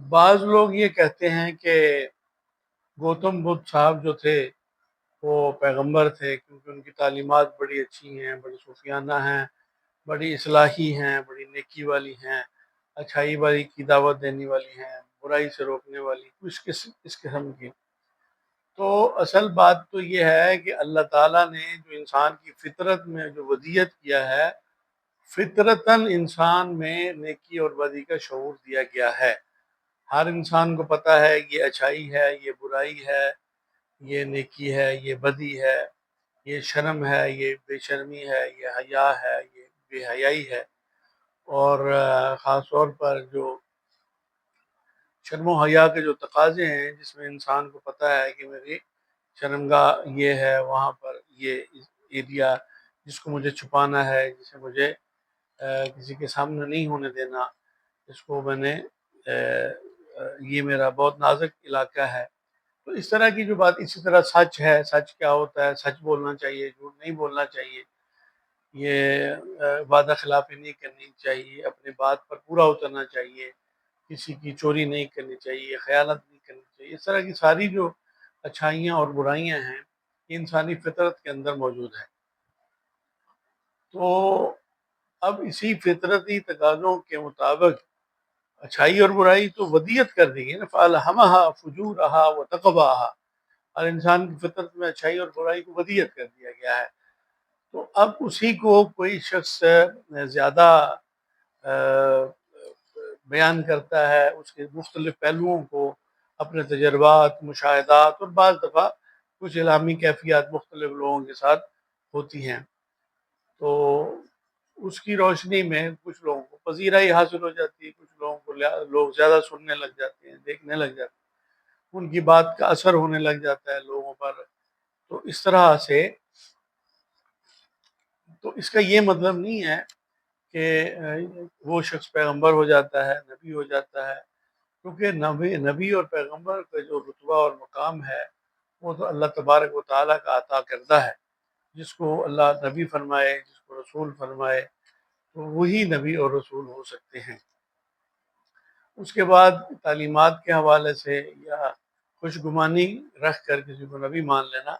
بعض لوگ یہ کہتے ہیں کہ گوتم بدھ صاحب جو تھے وہ پیغمبر تھے، کیونکہ ان کی تعلیمات بڑی اچھی ہیں، بڑی صوفیانہ ہیں، بڑی اصلاحی ہیں، بڑی نیکی والی ہیں، اچھائی والی کی دعوت دینے والی ہیں، برائی سے روکنے والی، اس قسم کی۔ تو اصل بات تو یہ ہے کہ اللہ تعالیٰ نے جو انسان کی فطرت میں جو ودیت کیا ہے، فطرتاً انسان میں نیکی اور بدی کا شعور دیا گیا ہے۔ ہر انسان کو پتہ ہے یہ اچھائی ہے، یہ برائی ہے، یہ نیکی ہے، یہ بدی ہے، یہ شرم ہے، یہ بے شرمی ہے، یہ حیا ہے، یہ بے حیائی ہے۔ اور خاص طور پر جو شرم و حیا کے جو تقاضے ہیں، جس میں انسان کو پتہ ہے کہ میری شرمگاہ یہ ہے، وہاں پر یہ ایریا جس کو مجھے چھپانا ہے، جسے مجھے کسی کے سامنے نہیں ہونے دینا، اس کو میں نے یہ میرا بہت نازک علاقہ ہے۔ تو اس طرح کی جو بات، اسی طرح سچ ہے، سچ کیا ہوتا ہے، سچ بولنا چاہیے، جھوٹ نہیں بولنا چاہیے، یہ وعدہ خلافی نہیں کرنی چاہیے، اپنی بات پر پورا اترنا چاہیے، کسی کی چوری نہیں کرنی چاہیے، خیانت نہیں کرنی چاہیے۔ اس طرح کی ساری جو اچھائیاں اور برائیاں ہیں، یہ انسانی فطرت کے اندر موجود ہے۔ تو اب اسی فطرتی تقاضوں کے مطابق اچھائی اور برائی تو ودیت کر دی گئی نا، فَأَلْهَمَهَا فُجُورَهَا وَتَقْوَاهَا، اور انسان کی فطرت میں اچھائی اور برائی کو ودیت کر دیا گیا ہے۔ تو اب اسی کو کوئی شخص زیادہ بیان کرتا ہے، اس کے مختلف پہلوؤں کو، اپنے تجربات، مشاہدات، اور بعض دفعہ کچھ الہامی کیفیات مختلف لوگوں کے ساتھ ہوتی ہیں، تو اس کی روشنی میں کچھ لوگوں کو پذیرائی حاصل ہو جاتی ہے، کچھ لوگوں کو لوگ زیادہ سننے لگ جاتے ہیں، دیکھنے لگ جاتے ہیں، ان کی بات کا اثر ہونے لگ جاتا ہے لوگوں پر۔ تو اس طرح سے، تو اس کا یہ مطلب نہیں ہے کہ وہ شخص پیغمبر ہو جاتا ہے، نبی ہو جاتا ہے، کیونکہ نبی اور پیغمبر کا جو رتبہ اور مقام ہے، وہ تو اللہ تبارک و تعالیٰ کا عطا کردہ ہے۔ جس کو اللہ نبی فرمائے، جس کو رسول فرمائے، تو وہی نبی اور رسول ہو سکتے ہیں۔ اس کے بعد تعلیمات کے حوالے سے یا خوش گمانی رکھ کر کسی کو نبی مان لینا،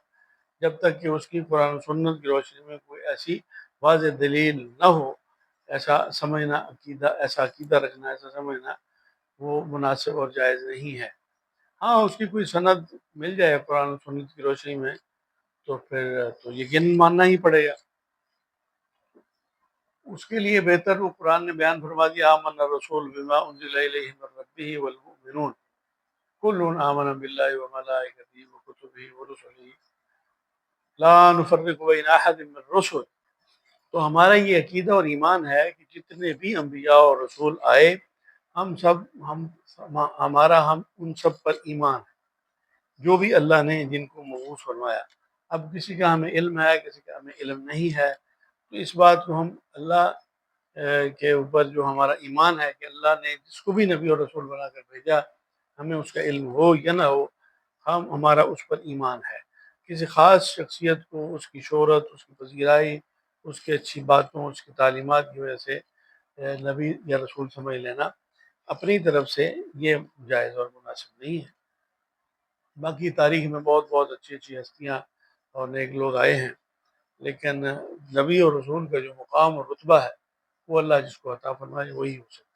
جب تک کہ اس کی قرآن و سنت کی روشنی میں کوئی ایسی واضح دلیل نہ ہو، ایسا عقیدہ رکھنا، ایسا سمجھنا، وہ مناسب اور جائز نہیں ہے۔ ہاں، اس کی کوئی سند مل جائے قرآن و سنت کی روشنی میں، تو پھر تو یقیناً ماننا ہی پڑے گا۔ اس کے لیے بہتر وہ قرآن نے بیان فرما دیا، آمن الرسول بما انزل الیہ من ربہ والمؤمنون کل آمن باللہ وملائکتہ وکتبہ ورسلہ لا نفرق بین احد من الرسل۔ تو ہمارا یہ عقیدہ اور ایمان ہے کہ جتنے بھی انبیاء اور رسول آئے، ہم ان سب پر ایمان ہے، جو بھی اللہ نے جن کو مبعوث فرمایا۔ اب کسی کا ہمیں علم ہے، کسی کا ہمیں علم نہیں ہے، تو اس بات کو ہم اللہ کے اوپر جو ہمارا ایمان ہے کہ اللہ نے جس کو بھی نبی اور رسول بنا کر بھیجا، ہمیں اس کا علم ہو یا نہ ہو، ہمارا اس پر ایمان ہے۔ کسی خاص شخصیت کو اس کی شہرت، اس کی پذیرائی، اس کی اچھی باتوں، اس کی تعلیمات کی وجہ سے نبی یا رسول سمجھ لینا اپنی طرف سے یہ جائز اور مناسب نہیں ہے۔ باقی تاریخ میں بہت بہت اچھی اچھی ہستیاں اور نیک لوگ آئے ہیں، لیکن نبی اور رسول کا جو مقام اور رتبہ ہے، وہ اللہ جس کو عطا فرمائے وہی ہو سکتا ہے۔